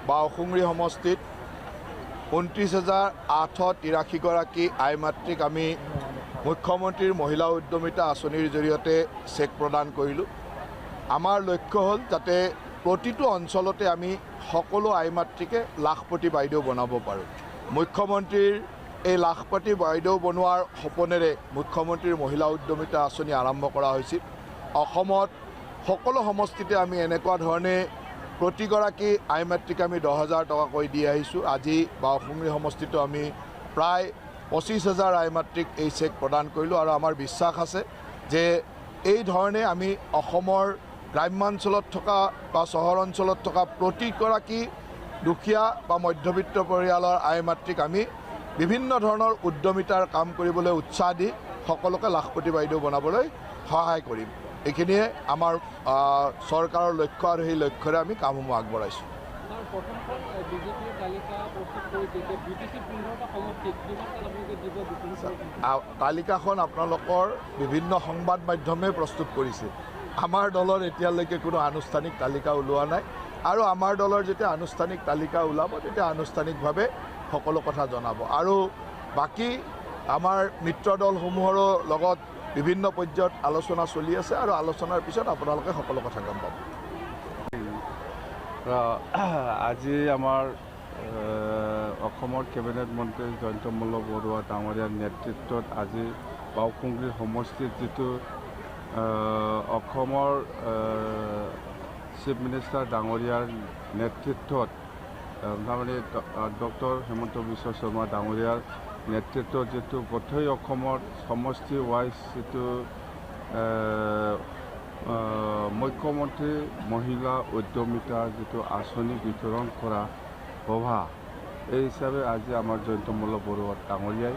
বাওসুংৰি সমষ্টিত 29,883 গৰাকী আই মাতৃক আমি মুখ্যমন্ত্ৰীৰ মহিলা উদ্যমিতা আঁচনিৰ জৰিয়তে চেক প্ৰদান কৰিলোঁ। আমাৰ লক্ষ্য হ'ল যাতে প্ৰতিটো অঞ্চলতে আমি সকলো আই মাতৃকে লাখপতি বাইদেউ বনাব পাৰোঁ। মুখ্যমন্ত্ৰীৰ এই লাখপতি বাইদেউ বনোৱাৰ সপোনেৰে মুখ্যমন্ত্ৰীৰ মহিলা উদ্যমিতা আঁচনি আৰম্ভ কৰা হৈছিল। অসমত সকলো সমষ্টিতে আমি এনেকুৱা ধৰণে প্ৰতিগৰাকী আই মাতৃক আমি 10,000 টকাকৈ দি আহিছোঁ। আজি বাওসুংৰি সমষ্টিতো আমি প্ৰায় 25,000 আই মাতৃক এই চেক প্ৰদান কৰিলোঁ আৰু আমাৰ বিশ্বাস আছে যে এই ধৰণে আমি অসমৰ গ্ৰাম্যাঞ্চলত থকা বা চহৰ অঞ্চলত থকা প্ৰতিগৰাকী দুখীয়া বা মধ্যবিত্ত পৰিয়ালৰ আই মাতৃক আমি বিভিন্ন ধৰণৰ উদ্যমিতাৰ কাম কৰিবলৈ উৎসাহ দি সকলোকে লাখপতি বাইদেউ বনাবলৈ সহায় কৰিম। এইখিনিয়ে আমাৰ চৰকাৰৰ লক্ষ্য আৰু সেই লক্ষ্যৰে আমি কামসমূহ আগবঢ়াইছোঁ। তালিকাখন আপোনালোকৰ বিভিন্ন সংবাদ মাধ্যমে প্ৰস্তুত কৰিছে। আমাৰ দলৰ এতিয়ালৈকে কোনো আনুষ্ঠানিক তালিকা ওলোৱা নাই আৰু আমাৰ দলৰ যেতিয়া আনুষ্ঠানিক তালিকা ওলাব তেতিয়া আনুষ্ঠানিকভাৱে সকলো কথা জনাব। আৰু বাকী আমাৰ মিত্ৰ দলসমূহৰো লগত বিভিন্ন পৰ্যায়ত আলোচনা চলি আছে আৰু আলোচনাৰ পিছত আপোনালোকে সকলো কথা গম পাব। আজি আমাৰ অসমৰ কেবিনেট মন্ত্ৰী জয়ন্তমল্ল বৰুৱা ডাঙৰীয়াৰ নেতৃত্বত আজি বাওসুংৰি সমষ্টিত যিটো অসমৰ চিফ মিনিষ্টাৰ ডাঙৰীয়াৰ নেতৃত্বত তাৰমানে ডক্টৰ হিমন্ত বিশ্ব শৰ্মা ডাঙৰীয়াৰ নেতৃত্বত যিটো গোটেই অসমৰ সমষ্টি ৱাইজ যিটো মুখ্যমন্ত্ৰী মহিলা উদ্যমিতা যিটো আঁচনি বিতৰণ কৰা সভা এই হিচাপে আজি আমাৰ জয়ন্তমল্ল বৰুৱা ডাঙৰীয়াই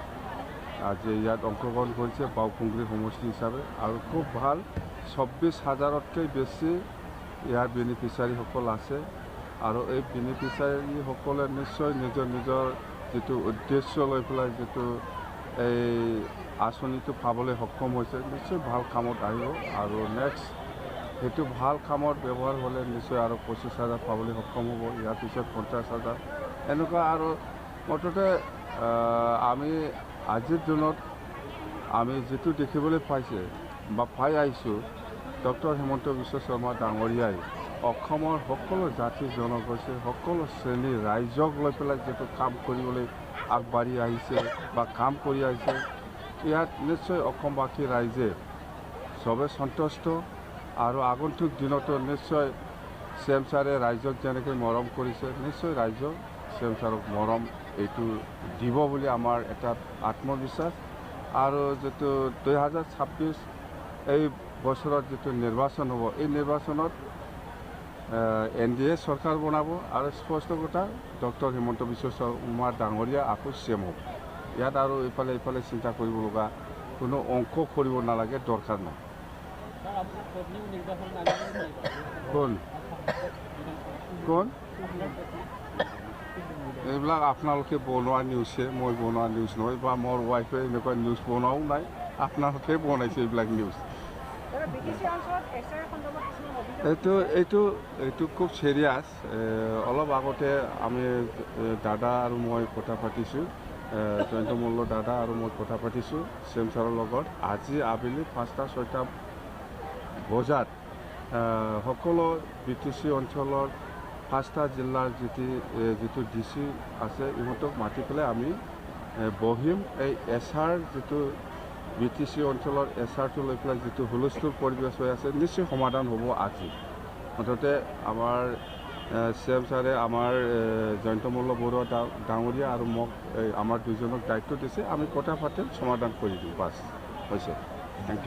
আজি ইয়াত অংশগ্ৰহণ কৰিছে বাওসুংৰি সমষ্টি হিচাপে আৰু খুব ভাল 24,000তকৈ বেছি ইয়াৰ বেনিফিচিয়াৰীসকল আছে আৰু এই বেনিফিচিয়াৰীসকলে নিশ্চয় নিজৰ নিজৰ যিটো উদ্দেশ্য লৈ পেলাই যিটো এই আঁচনিটো পাবলৈ সক্ষম হৈছে নিশ্চয় ভাল কামত আহিব আৰু নেক্সট সেইটো ভাল কামত ব্যৱহাৰ হ'লে নিশ্চয় আৰু 25,000 পাবলৈ সক্ষম হ'ব। ইয়াৰ পিছত 50,000 এনেকুৱা আৰু মুঠতে আমি আজিৰ দিনত আমি যিটো দেখিবলৈ পাইছে বা পাই আহিছোঁ ডক্টৰ হিমন্ত বিশ্ব শৰ্মা ডাঙৰীয়াই অসমৰ সকলো জাতি জনগোষ্ঠী সকলো শ্ৰেণীৰ ৰাইজক লৈ পেলাই যিটো কাম কৰিবলৈ আগবাঢ়ি আহিছে বা কাম কৰি আহিছে ইয়াত নিশ্চয় অসমবাসী ৰাইজে চবে সন্তুষ্ট আৰু আগন্তুক দিনতো নিশ্চয় চিএম ছাৰে ৰাইজক যেনেকৈ মৰম কৰিছে নিশ্চয় ৰাইজক চিএম ছাৰক মৰম এইটো দিব বুলি আমাৰ এটা আত্মবিশ্বাস আৰু যিটো 2026 এই বছৰত যিটো নিৰ্বাচন হ'ব এই নিৰ্বাচনত NDA চৰকাৰ বনাব আৰু স্পষ্ট কথা ডক্টৰ হিমন্ত বিশ্ব শৰ্মা ডাঙৰীয়া আকৌ চিএম হ'ব। ইয়াত আৰু ইফালে চিন্তা কৰিব লগা কোনো অংক কৰিব নালাগে, দৰকাৰ নাই। কোন এইবিলাক আপোনালোকে বনোৱা নিউজহে, মই বনোৱা নিউজ নহয় বা মোৰ ৱাইফে এনেকুৱা নিউজ বনোৱাও নাই, আপোনালোকে বনাইছে এইবিলাক নিউজ। এইটো খুব চিৰিয়াছ। অলপ আগতে আমি দাদা আৰু মই কথা পাতিছোঁ, জয়ন্তমল্ল দাদা আৰু মই কথা পাতিছোঁ চিএম ছাৰৰ লগত। আজি আবেলি 5টা-6টা বজাত সকলো BTC অঞ্চলৰ 5টা জিলাৰ যিটো DC আছে ইহঁতক মাতি পেলাই আমি বহিম। এই SR যিটো BTC অঞ্চলৰ SRটো লৈ পেলাই যিটো হুলস্থুল পৰিৱেশ হৈ আছে নিশ্চয় সমাধান হ'ব আজি। মুঠতে আমাৰ চিএম ছাৰে আমাৰ জয়ন্তমল্ল বৰুৱা ডাঙৰীয়া আৰু মোক আমাৰ দুজনক দায়িত্ব দিছে, আমি কথা পাতিম, সমাধান কৰি দিম, বাছ হৈছে। Thank U.